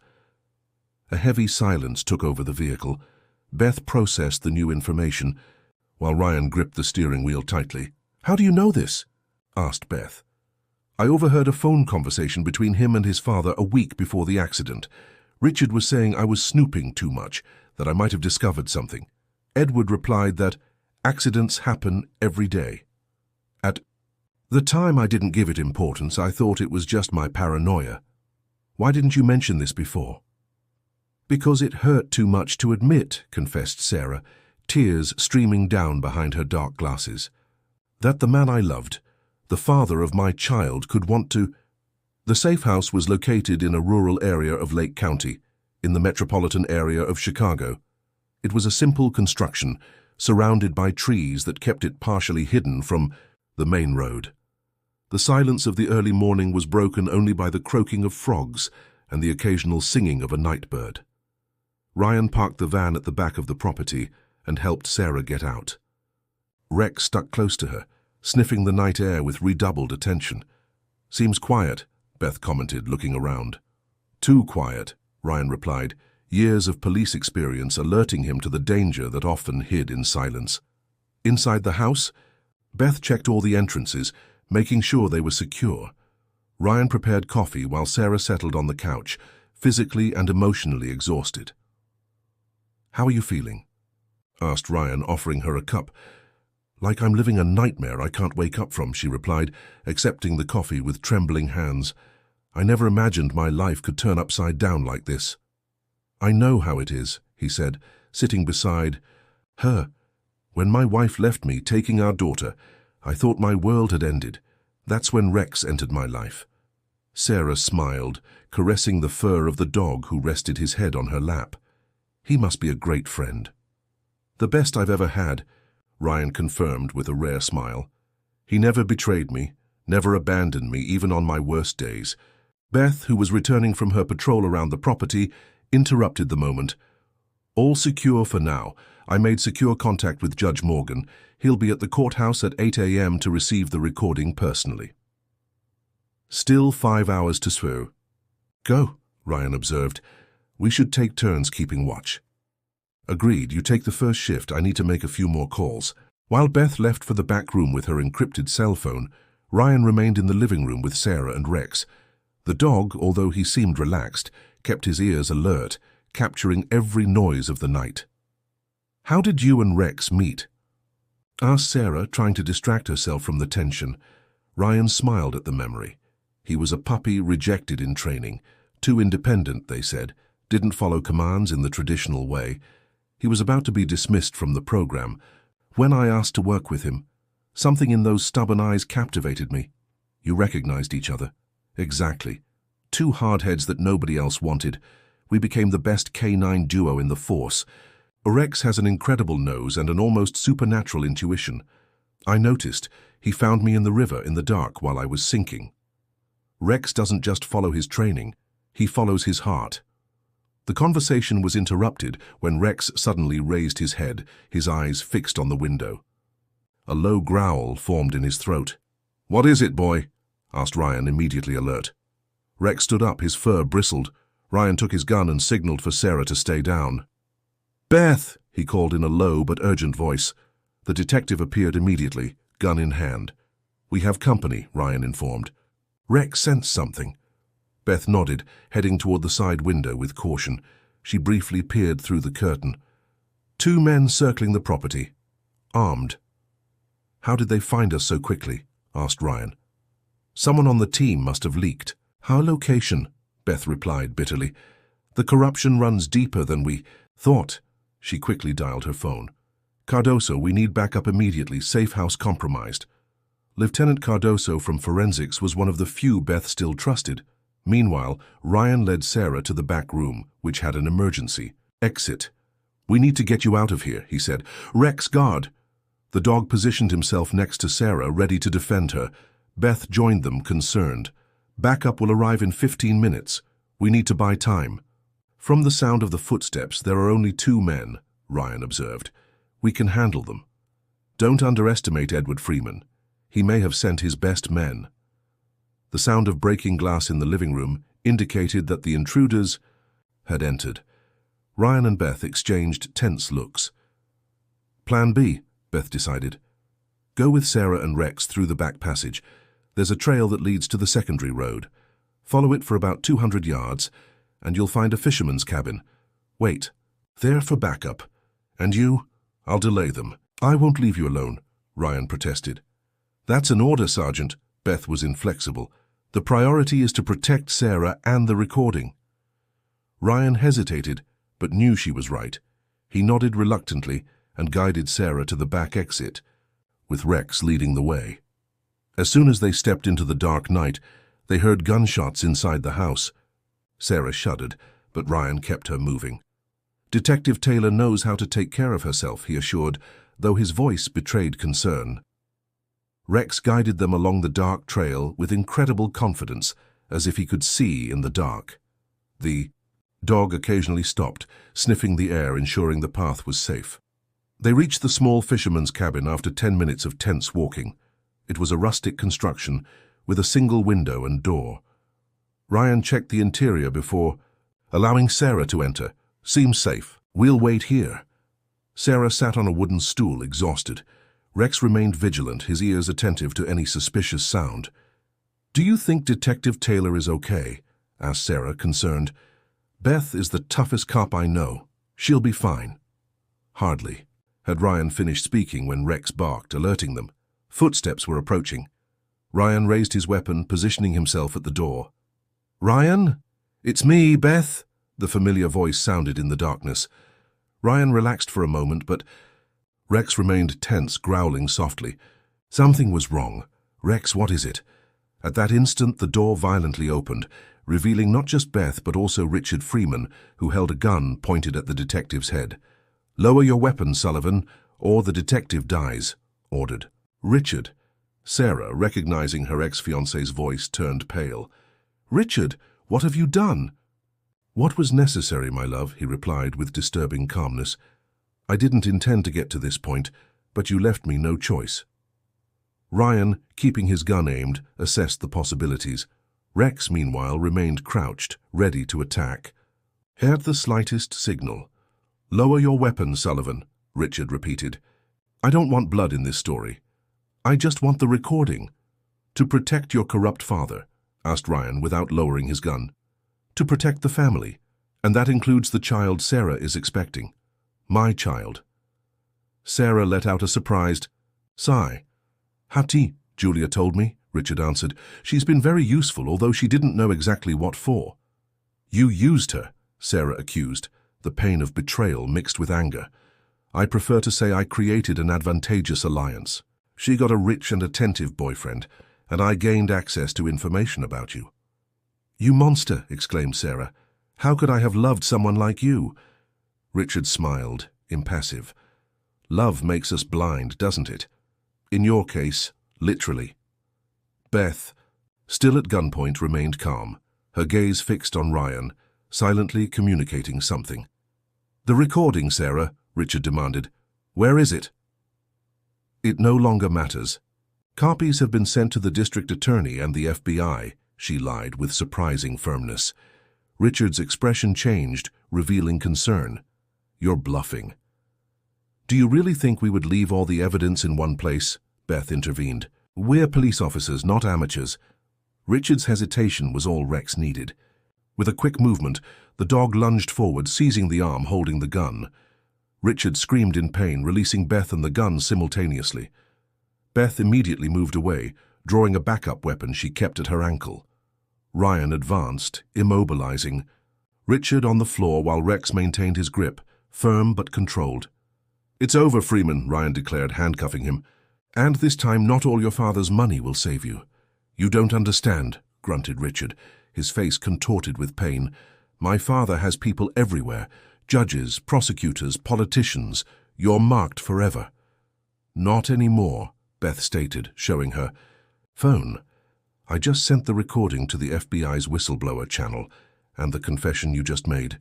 A heavy silence took over the vehicle. Beth processed the new information, while Ryan gripped the steering wheel tightly. "How do you know this?" asked Beth. "I overheard a phone conversation between him and his father a week before the accident. Richard was saying I was snooping too much, that I might have discovered something. Edward replied that accidents happen every day. At the time, I didn't give it importance. I thought it was just my paranoia. Why didn't you mention this before?" "Because it hurt too much to admit," confessed Sarah, tears streaming down behind her dark glasses. "That the man I loved, the father of my child, could want to—" The safe house was located in a rural area of Lake County, in the metropolitan area of Chicago. It was a simple construction, surrounded by trees that kept it partially hidden from the main road. The silence of the early morning was broken only by the croaking of frogs and the occasional singing of a night bird. Ryan parked the van at the back of the property and helped Sarah get out. Rex stuck close to her, sniffing the night air with redoubled attention. "Seems quiet," Beth commented, looking around. "Too quiet," Ryan replied, years of police experience alerting him to the danger that often hid in silence. Inside the house, Beth checked all the entrances, making sure they were secure. Ryan prepared coffee while Sarah settled on the couch, physically and emotionally exhausted. "How are you feeling?" asked Ryan, offering her a cup. "Like I'm living a nightmare I can't wake up from," she replied, accepting the coffee with trembling hands. "I never imagined my life could turn upside down like this." "I know how it is," he said, sitting beside her. "When my wife left me, taking our daughter, I thought my world had ended. That's when Rex entered my life." Sarah smiled, caressing the fur of the dog who rested his head on her lap. "He must be a great friend." "The best I've ever had," Ryan confirmed with a rare smile. "He never betrayed me, never abandoned me, even on my worst days." Beth, who was returning from her patrol around the property, interrupted the moment. "All secure for now. I made secure contact with Judge Morgan. He'll be at the courthouse at 8 a.m. to receive the recording personally." "Still 5 hours to swear." "Go," Ryan observed. "We should take turns keeping watch." "Agreed. You take the first shift. I need to make a few more calls." While Beth left for the back room with her encrypted cell phone, Ryan remained in the living room with Sarah and Rex. The dog, although he seemed relaxed, kept his ears alert, capturing every noise of the night. "How did you and Rex meet?" asked Sarah, trying to distract herself from the tension. Ryan smiled at the memory. He was a puppy rejected in training. Too independent, they said, didn't follow commands in the traditional way. He was about to be dismissed from the program. When I asked to work with him, something in those stubborn eyes captivated me. "You recognized each other?" "Exactly. Two hardheads that nobody else wanted. We became the best canine duo in the force. Rex has an incredible nose and an almost supernatural intuition. I noticed he found me in the river in the dark while I was sinking. Rex doesn't just follow his training, he follows his heart." The conversation was interrupted when Rex suddenly raised his head, his eyes fixed on the window. A low growl formed in his throat. "What is it, boy?" asked Ryan, immediately alert. Rex stood up, his fur bristled. Ryan took his gun and signaled for Sarah to stay down. "Beth!" he called in a low but urgent voice. The detective appeared immediately, gun in hand. "We have company," Ryan informed. Rex sensed something. Beth nodded, heading toward the side window with caution. She briefly peered through the curtain. Two men circling the property, armed. "How did they find us so quickly?" asked Ryan. "Someone on the team must have leaked." "Our location," Beth replied bitterly. "The corruption runs deeper than we thought." She quickly dialed her phone. "Cardoso, we need backup immediately. Safe house compromised." Lieutenant Cardoso from forensics was one of the few Beth still trusted. Meanwhile, Ryan led Sarah to the back room, which had an emergency exit. "We need to get you out of here," he said. "Rex, guard." The dog positioned himself next to Sarah, ready to defend her. Beth joined them, concerned. "Backup will arrive in 15 minutes. We need to buy time." "From the sound of the footsteps, there are only 2 men," Ryan observed. "We can handle them. Don't underestimate Edward Freeman. He may have sent his best men." The sound of breaking glass in the living room indicated that the intruders had entered. Ryan and Beth exchanged tense looks. "Plan B," Beth decided. "Go with Sarah and Rex through the back passage. There's a trail that leads to the secondary road. Follow it for about 200 yards, and you'll find a fisherman's cabin. Wait, there for backup. And you? I'll delay them." "I won't leave you alone," Ryan protested. "That's an order, Sergeant." Beth was inflexible. "The priority is to protect Sarah and the recording." Ryan hesitated, but knew she was right. He nodded reluctantly and guided Sarah to the back exit, with Rex leading the way. As soon as they stepped into the dark night, they heard gunshots inside the house. Sarah shuddered, but Ryan kept her moving. "Detective Taylor knows how to take care of herself," he assured, though his voice betrayed concern. Rex guided them along the dark trail with incredible confidence, as if he could see in the dark. The dog occasionally stopped, sniffing the air, ensuring the path was safe. They reached the small fisherman's cabin after 10 minutes of tense walking. It was a rustic construction, with a single window and door. Ryan checked the interior before allowing Sarah to enter. "Seems safe. We'll wait here." Sarah sat on a wooden stool, exhausted. Rex remained vigilant, his ears attentive to any suspicious sound. "Do you think Detective Taylor is okay?" asked Sarah, concerned. "Beth is the toughest cop I know. She'll be fine." Hardly had Ryan finished speaking when Rex barked, alerting them. Footsteps were approaching. Ryan raised his weapon, positioning himself at the door. "Ryan? It's me, Beth," the familiar voice sounded in the darkness. Ryan relaxed for a moment, but Rex remained tense, growling softly. Something was wrong. "Rex, what is it?" At that instant, the door violently opened, revealing not just Beth but also Richard Freeman, who held a gun pointed at the detective's head. "Lower your weapon, Sullivan, or the detective dies," ordered Richard. Sarah, recognizing her ex-fiancé's voice, turned pale. "Richard, what have you done?" "What was necessary, my love," he replied with disturbing calmness. "I didn't intend to get to this point, but you left me no choice." Ryan, keeping his gun aimed, assessed the possibilities. Rex, meanwhile, remained crouched, ready to attack. At the slightest signal. "Lower your weapon, Sullivan," Richard repeated. "I don't want blood in this story. I just want the recording." "To protect your corrupt father?" asked Ryan without lowering his gun. "To protect the family, and that includes the child Sarah is expecting. My child." Sarah let out a surprised sigh. "Hattie, Julia told me," Richard answered. "She's been very useful, although she didn't know exactly what for." "You used her," Sarah accused, the pain of betrayal mixed with anger. "I prefer to say I created an advantageous alliance. She got a rich and attentive boyfriend, and I gained access to information about you." "You monster!" exclaimed Sarah. "How could I have loved someone like you?" Richard smiled, impassive. "Love makes us blind, doesn't it? In your case, literally." Beth, still at gunpoint, remained calm, her gaze fixed on Ryan, silently communicating something. "The recording, Sarah," Richard demanded. "Where is it?" "It no longer matters. Copies have been sent to the district attorney and the FBI," she lied with surprising firmness. Richard's expression changed, revealing concern. "You're bluffing." "Do you really think we would leave all the evidence in one place?" Beth intervened. "We're police officers, not amateurs." Richard's hesitation was all Rex needed. With a quick movement, the dog lunged forward, seizing the arm holding the gun. Richard screamed in pain, releasing Beth and the gun simultaneously. Beth immediately moved away, drawing a backup weapon she kept at her ankle. Ryan advanced, immobilizing Richard on the floor while Rex maintained his grip, firm but controlled. "It's over, Freeman," Ryan declared, handcuffing him. "And this time not all your father's money will save you." "You don't understand," grunted Richard, his face contorted with pain. "My father has people everywhere. Judges, prosecutors, politicians. You're marked forever." "Not anymore," Beth stated, showing her phone. "I just sent the recording to the FBI's whistleblower channel, and the confession you just made.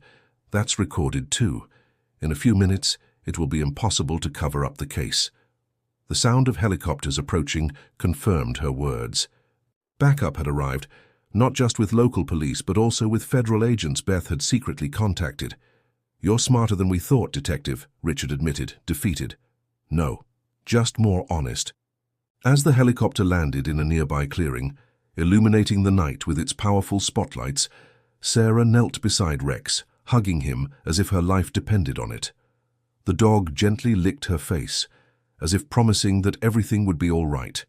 That's recorded too. In a few minutes, it will be impossible to cover up the case." The sound of helicopters approaching confirmed her words. Backup had arrived, not just with local police, but also with federal agents Beth had secretly contacted. "You're smarter than we thought, Detective," Richard admitted, defeated. "No, just more honest." As the helicopter landed in a nearby clearing, illuminating the night with its powerful spotlights, Sarah knelt beside Rex, hugging him as if her life depended on it. The dog gently licked her face, as if promising that everything would be all right.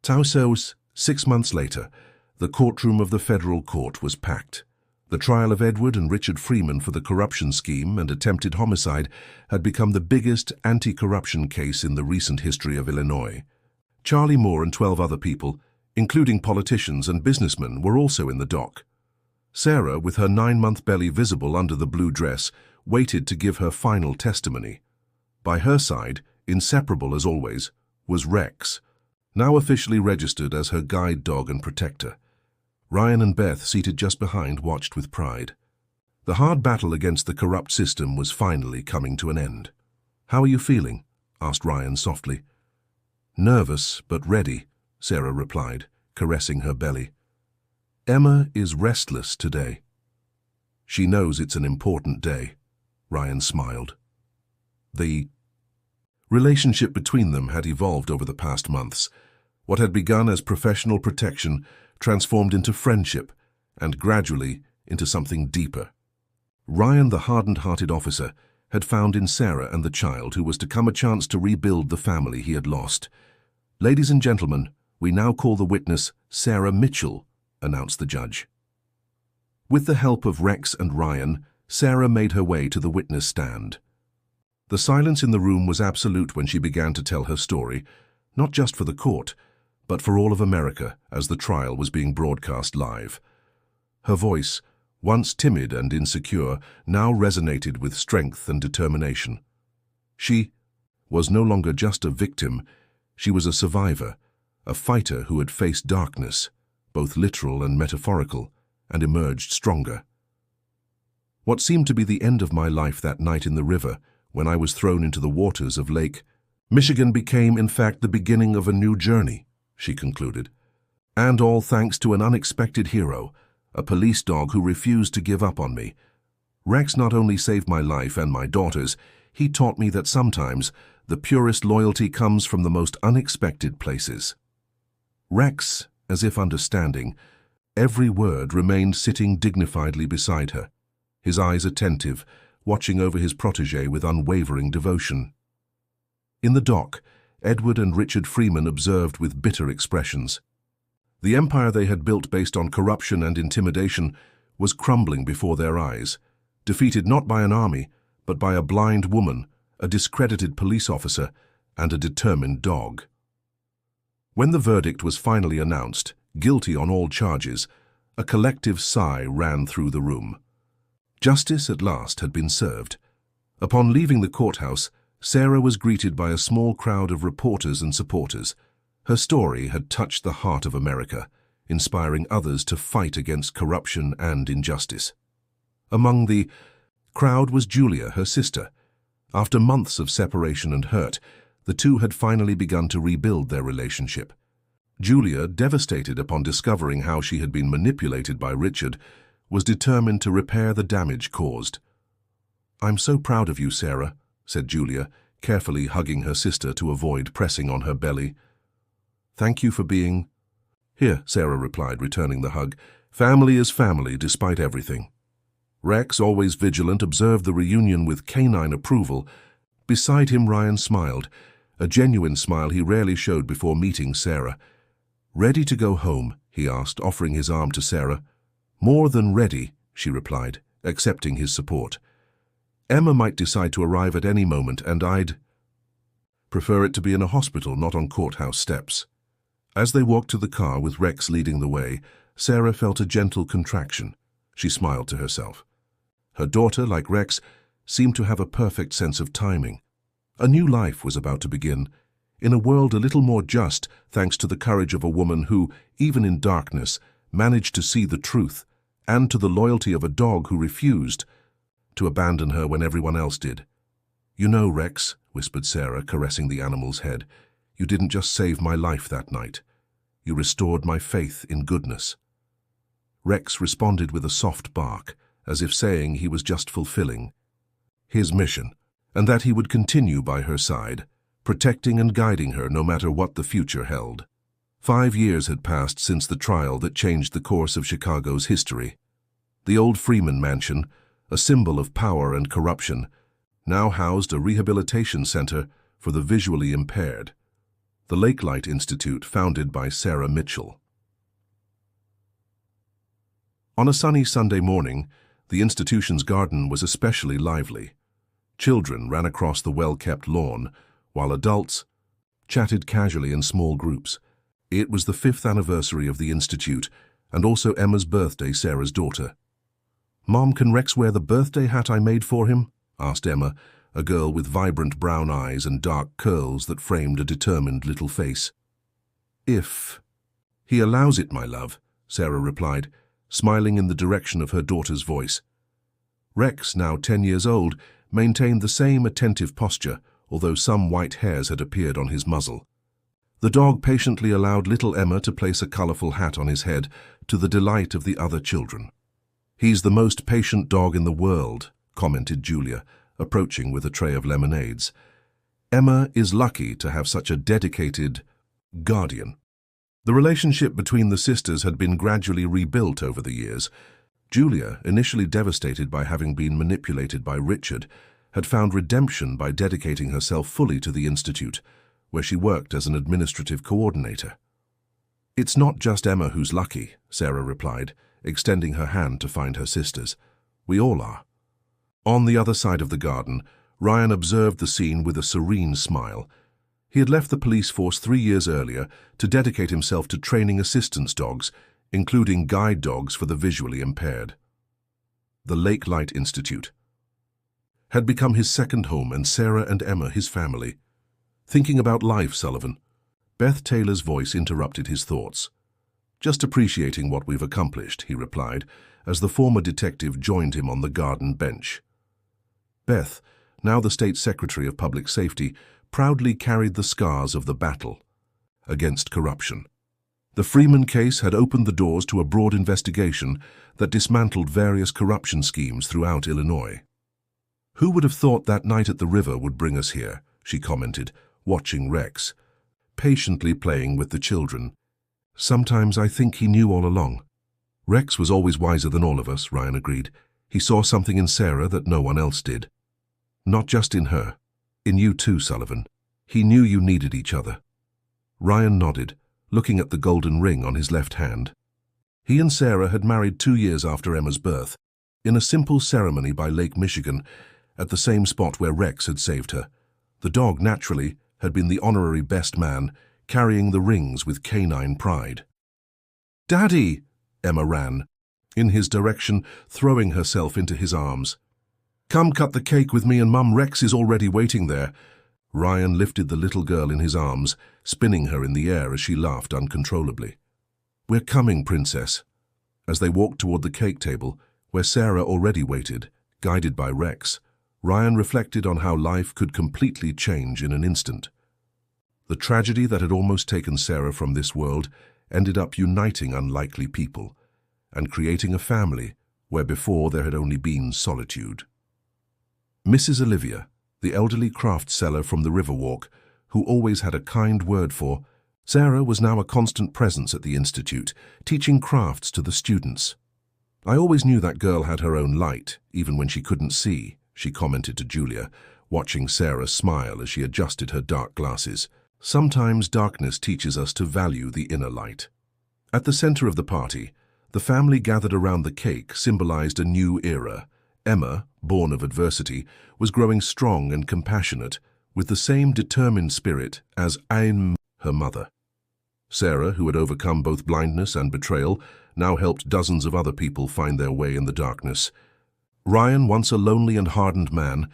Tausos, 6 months later, the courtroom of the federal court was packed. The trial of Edward and Richard Freeman for the corruption scheme and attempted homicide had become the biggest anti-corruption case in the recent history of Illinois. Charlie Moore and 12 other people, including politicians and businessmen, were also in the dock. Sarah, with her 9-month belly visible under the blue dress, waited to give her final testimony. By her side, inseparable as always, was Rex, now officially registered as her guide dog and protector. Ryan and Beth, seated just behind, watched with pride. The hard battle against the corrupt system was finally coming to an end. "How are you feeling?" asked Ryan softly. "Nervous, but ready," Sarah replied, caressing her belly. "Emma is restless today." "She knows it's an important day," Ryan smiled. The relationship between them had evolved over the past months. What had begun as professional protection transformed into friendship, and gradually into something deeper. Ryan, the hardened-hearted officer, had found in Sarah and the child who was to come a chance to rebuild the family he had lost. "Ladies and gentlemen, we now call the witness Sarah Mitchell," announced the judge. With the help of Rex and Ryan, Sarah made her way to the witness stand. The silence in the room was absolute when she began to tell her story, not just for the court, but for all of America as the trial was being broadcast live. Her voice, once timid and insecure, now resonated with strength and determination. She was no longer just a victim, she was a survivor, a fighter who had faced darkness, both literal and metaphorical, and emerged stronger. "What seemed to be the end of my life that night in the river, when I was thrown into the waters of Lake Michigan, became in fact the beginning of a new journey," she concluded. "And all thanks to an unexpected hero, a police dog who refused to give up on me. Rex not only saved my life and my daughter's, he taught me that sometimes the purest loyalty comes from the most unexpected places." Rex, as if understanding, every word, remained sitting dignifiedly beside her, his eyes attentive, watching over his protégé with unwavering devotion. In the dock, Edward and Richard Freeman observed with bitter expressions. The empire they had built based on corruption and intimidation was crumbling before their eyes, defeated not by an army, but by a blind woman, a discredited police officer, and a determined dog. When the verdict was finally announced, guilty on all charges, a collective sigh ran through the room. Justice at last had been served. Upon leaving the courthouse, Sarah was greeted by a small crowd of reporters and supporters. Her story had touched the heart of America, inspiring others to fight against corruption and injustice. Among the crowd was Julia, her sister. After months of separation and hurt, the two had finally begun to rebuild their relationship. Julia, devastated upon discovering how she had been manipulated by Richard, was determined to repair the damage caused. "I'm so proud of you, Sarah," said Julia, carefully hugging her sister to avoid pressing on her belly. "Thank you for being—" "Here," Sarah replied, returning the hug. "Family is family, despite everything." Rex, always vigilant, observed the reunion with canine approval. Beside him, Ryan smiled, a genuine smile he rarely showed before meeting Sarah. "Ready to go home?" he asked, offering his arm to Sarah. "More than ready," she replied, accepting his support. "Emma might decide to arrive at any moment, and I'd prefer it to be in a hospital, not on courthouse steps." As they walked to the car with Rex leading the way, Sarah felt a gentle contraction. She smiled to herself. Her daughter, like Rex, seemed to have a perfect sense of timing. A new life was about to begin, in a world a little more just thanks to the courage of a woman who, even in darkness, managed to see the truth, and to the loyalty of a dog who refused to abandon her when everyone else did. "You know, Rex," whispered Sarah, caressing the animal's head, "you didn't just save my life that night. You restored my faith in goodness." Rex responded with a soft bark, as if saying he was just fulfilling his mission, and that he would continue by her side, protecting and guiding her no matter what the future held. 5 years had passed since the trial that changed the course of Chicago's history. The old Freeman Mansion, a symbol of power and corruption, now housed a rehabilitation center for the visually impaired, the Lakelight Institute, founded by Sarah Mitchell. On a sunny Sunday morning, the institution's garden was especially lively. Children ran across the well-kept lawn, while adults chatted casually in small groups. It was the 5th anniversary of the institute, and also Emma's birthday, Sarah's daughter. "Mom, can Rex wear the birthday hat I made for him?" asked Emma, a girl with vibrant brown eyes and dark curls that framed a determined little face. "If he allows it, my love," Sarah replied, smiling in the direction of her daughter's voice. Rex, now 10 years old, maintained the same attentive posture, although some white hairs had appeared on his muzzle. The dog patiently allowed little Emma to place a colorful hat on his head, to the delight of the other children. "He's the most patient dog in the world," commented Julia, approaching with a tray of lemonades. "Emma is lucky to have such a dedicated guardian." The relationship between the sisters had been gradually rebuilt over the years. Julia, initially devastated by having been manipulated by Richard, had found redemption by dedicating herself fully to the Institute, where she worked as an administrative coordinator. "It's not just Emma who's lucky," Sarah replied, extending her hand to find her sisters. "We all are." On the other side of the garden, Ryan observed the scene with a serene smile. He had left the police force 3 years earlier to dedicate himself to training assistance dogs, including guide dogs for the visually impaired. The Lake Light Institute had become his second home, and Sarah and Emma his family. "Thinking about life, Sullivan?" Beth Taylor's voice interrupted his thoughts. "Just appreciating what we've accomplished," he replied, as the former detective joined him on the garden bench. Beth, now the State Secretary of Public Safety, proudly carried the scars of the battle against corruption. The Freeman case had opened the doors to a broad investigation that dismantled various corruption schemes throughout Illinois. "Who would have thought that night at the river would bring us here?" she commented, watching Rex, patiently playing with the children. "Sometimes I think he knew all along." "Rex was always wiser than all of us," Ryan agreed. "He saw something in Sarah that no one else did. Not just in her. In you too, Sullivan. He knew you needed each other." Ryan nodded, looking at the golden ring on his left hand. He and Sarah had married 2 years after Emma's birth, in a simple ceremony by Lake Michigan, at the same spot where Rex had saved her. The dog, naturally, had been the honorary best man, carrying the rings with canine pride. "Daddy!" Emma ran in his direction, throwing herself into his arms. "Come cut the cake with me and Mum. Rex is already waiting there." Ryan lifted the little girl in his arms, spinning her in the air as she laughed uncontrollably. "We're coming, Princess." As they walked toward the cake table, where Sarah already waited, guided by Rex, Ryan reflected on how life could completely change in an instant. The tragedy that had almost taken Sarah from this world ended up uniting unlikely people and creating a family where before there had only been solitude. Mrs. Olivia, the elderly craft seller from the Riverwalk, who always had a kind word for Sarah, was now a constant presence at the Institute, teaching crafts to the students. "I always knew that girl had her own light, even when she couldn't see," she commented to Julia, watching Sarah smile as she adjusted her dark glasses. "Sometimes darkness teaches us to value the inner light." At the center of the party, the family gathered around the cake symbolized a new era. Emma, born of adversity, was growing strong and compassionate, with the same determined spirit as Ayn, her mother. Sarah, who had overcome both blindness and betrayal, now helped dozens of other people find their way in the darkness. Ryan, once a lonely and hardened man,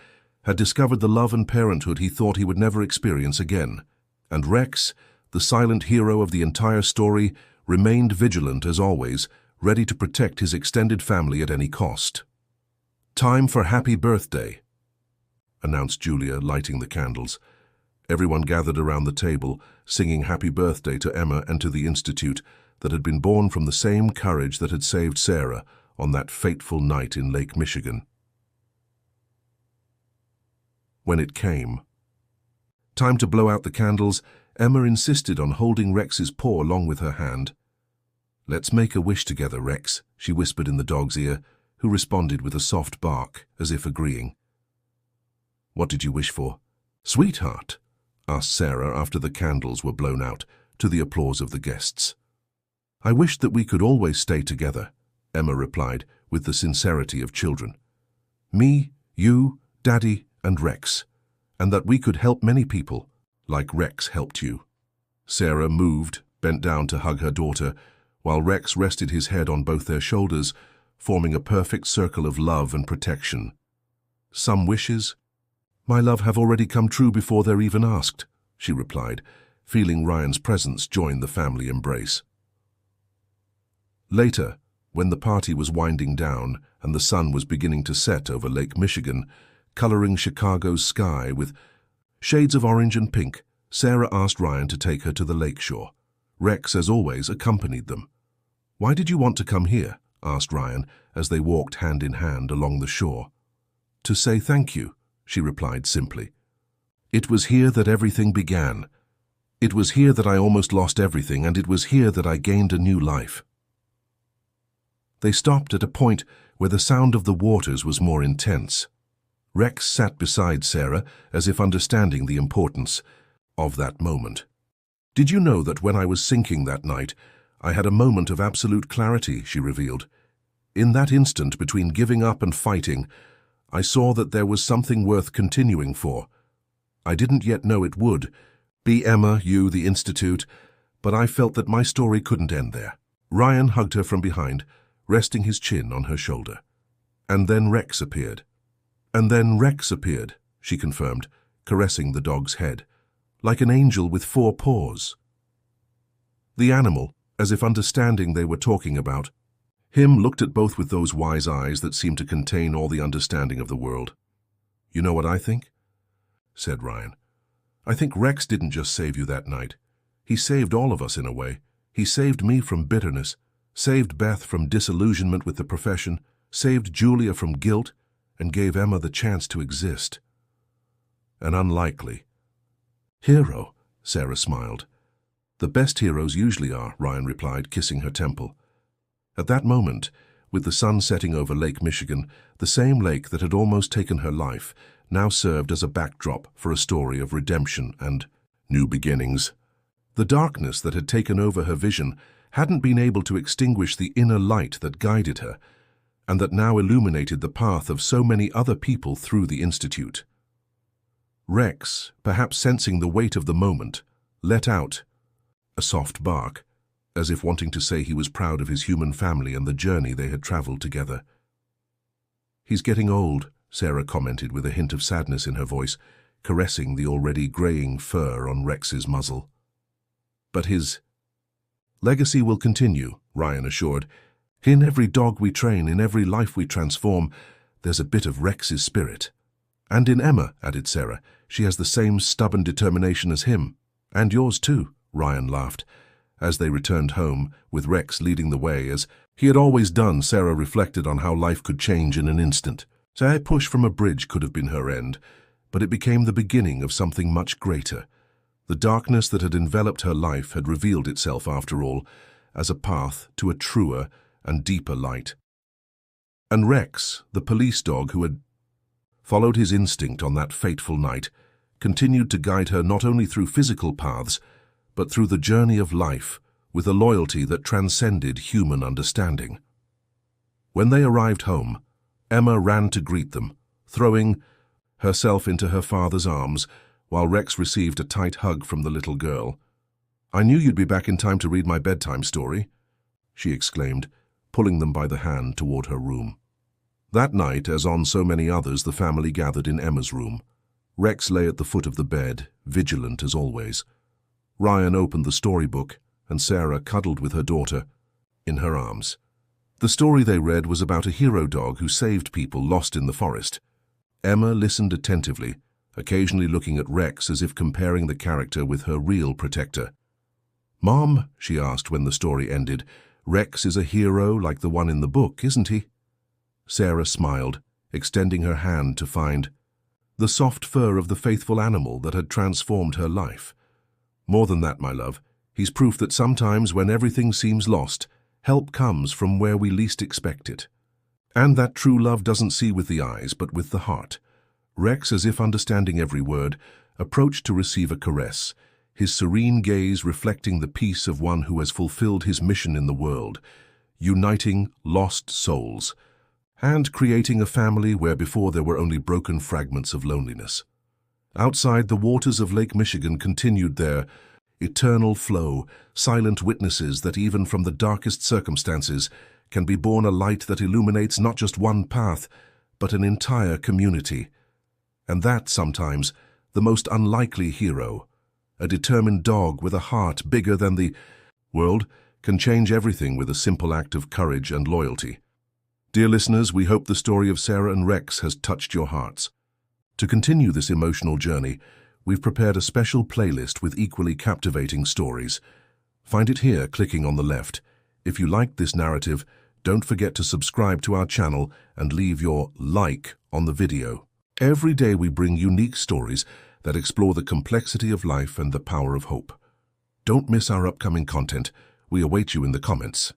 had discovered the love and parenthood he thought he would never experience again. And Rex, the silent hero of the entire story, remained vigilant as always, ready to protect his extended family at any cost. "Time for happy birthday," announced Julia, lighting the candles. Everyone gathered around the table, singing happy birthday to Emma and to the Institute that had been born from the same courage that had saved Sarah on that fateful night in Lake Michigan. When it came time to blow out the candles, Emma insisted on holding Rex's paw along with her hand. "Let's make a wish together, Rex," she whispered in the dog's ear, who responded with a soft bark, as if agreeing. "What did you wish for?" "Sweetheart," asked Sarah after the candles were blown out, to the applause of the guests. "I wished that we could always stay together," Emma replied with the sincerity of children. "Me, you, Daddy, and Rex, and that we could help many people, like Rex helped you." Sarah moved, bent down to hug her daughter, while Rex rested his head on both their shoulders, forming a perfect circle of love and protection. "Some wishes, my love, have already come true before they're even asked," she replied, feeling Ryan's presence join the family embrace. Later, when the party was winding down and the sun was beginning to set over Lake Michigan, coloring Chicago's sky with shades of orange and pink, Sarah asked Ryan to take her to the lakeshore. Rex, as always, accompanied them. "Why did you want to come here?" asked Ryan as they walked hand in hand along the shore. "To say thank you," she replied simply. "It was here that everything began. It was here that I almost lost everything, and it was here that I gained a new life. They stopped at a point where the sound of the waters was more intense. Rex sat beside Sarah, as if understanding the importance of that moment. "Did you know that when I was sinking that night, I had a moment of absolute clarity," she revealed. "In that instant between giving up and fighting, I saw that there was something worth continuing for. I didn't yet know it would be Emma, you, the Institute, but I felt that my story couldn't end there." Ryan hugged her from behind, resting his chin on her shoulder. "And then Rex appeared." "And then Rex appeared," she confirmed, caressing the dog's head, "like an angel with 4 paws. The animal, as if understanding they were talking about him, looked at both with those wise eyes that seemed to contain all the understanding of the world. "You know what I think?" said Ryan. "I think Rex didn't just save you that night. He saved all of us in a way. He saved me from bitterness, saved Beth from disillusionment with the profession, saved Julia from guilt, and gave Emma the chance to exist." "An unlikely hero," Sarah smiled. "The best heroes usually are," Ryan replied, kissing her temple. At that moment, with the sun setting over Lake Michigan, the same lake that had almost taken her life now served as a backdrop for a story of redemption and new beginnings. The darkness that had taken over her vision hadn't been able to extinguish the inner light that guided her, and that now illuminated the path of so many other people through the Institute. Rex, perhaps sensing the weight of the moment, let out a soft bark, as if wanting to say he was proud of his human family and the journey they had traveled together. "He's getting old," Sarah commented with a hint of sadness in her voice, caressing the already graying fur on Rex's muzzle. "But his legacy will continue," Ryan assured. "In every dog we train, in every life we transform, there's a bit of Rex's spirit." "And in Emma," added Sarah. "She has the same stubborn determination as him. And yours too," Ryan laughed. As they returned home, with Rex leading the way, as he had always done, Sarah reflected on how life could change in an instant. A push from a bridge could have been her end, but it became the beginning of something much greater. The darkness that had enveloped her life had revealed itself, after all, as a path to a truer and deeper light. And Rex, the police dog who had followed his instinct on that fateful night, continued to guide her not only through physical paths, but through the journey of life with a loyalty that transcended human understanding. When they arrived home, Emma ran to greet them, throwing herself into her father's arms, while Rex received a tight hug from the little girl. "I knew you'd be back in time to read my bedtime story," she exclaimed, pulling them by the hand toward her room. That night, as on so many others, the family gathered in Emma's room. Rex lay at the foot of the bed, vigilant as always. Ryan opened the storybook, and Sarah cuddled with her daughter in her arms. The story they read was about a hero dog who saved people lost in the forest. Emma listened attentively, occasionally looking at Rex as if comparing the character with her real protector. "Mom," she asked when the story ended, "Rex is a hero like the one in the book, isn't he?" Sarah smiled, extending her hand to find the soft fur of the faithful animal that had transformed her life. "More than that, my love, he's proof that sometimes when everything seems lost, help comes from where we least expect it. And that true love doesn't see with the eyes, but with the heart." Rex, as if understanding every word, approached to receive a caress, his serene gaze reflecting the peace of one who has fulfilled his mission in the world, uniting lost souls, and creating a family where before there were only broken fragments of loneliness. Outside, the waters of Lake Michigan continued their eternal flow, silent witnesses that even from the darkest circumstances can be born a light that illuminates not just one path, but an entire community. And that, sometimes, the most unlikely hero, a determined dog with a heart bigger than the world, can change everything with a simple act of courage and loyalty. Dear listeners, we hope the story of Sarah and Rex has touched your hearts. To continue this emotional journey, we've prepared a special playlist with equally captivating stories. Find it here, clicking on the left. If you liked this narrative, don't forget to subscribe to our channel and leave your like on the video. Every day we bring unique stories that explore the complexity of life and the power of hope. Don't miss our upcoming content. We await you in the comments.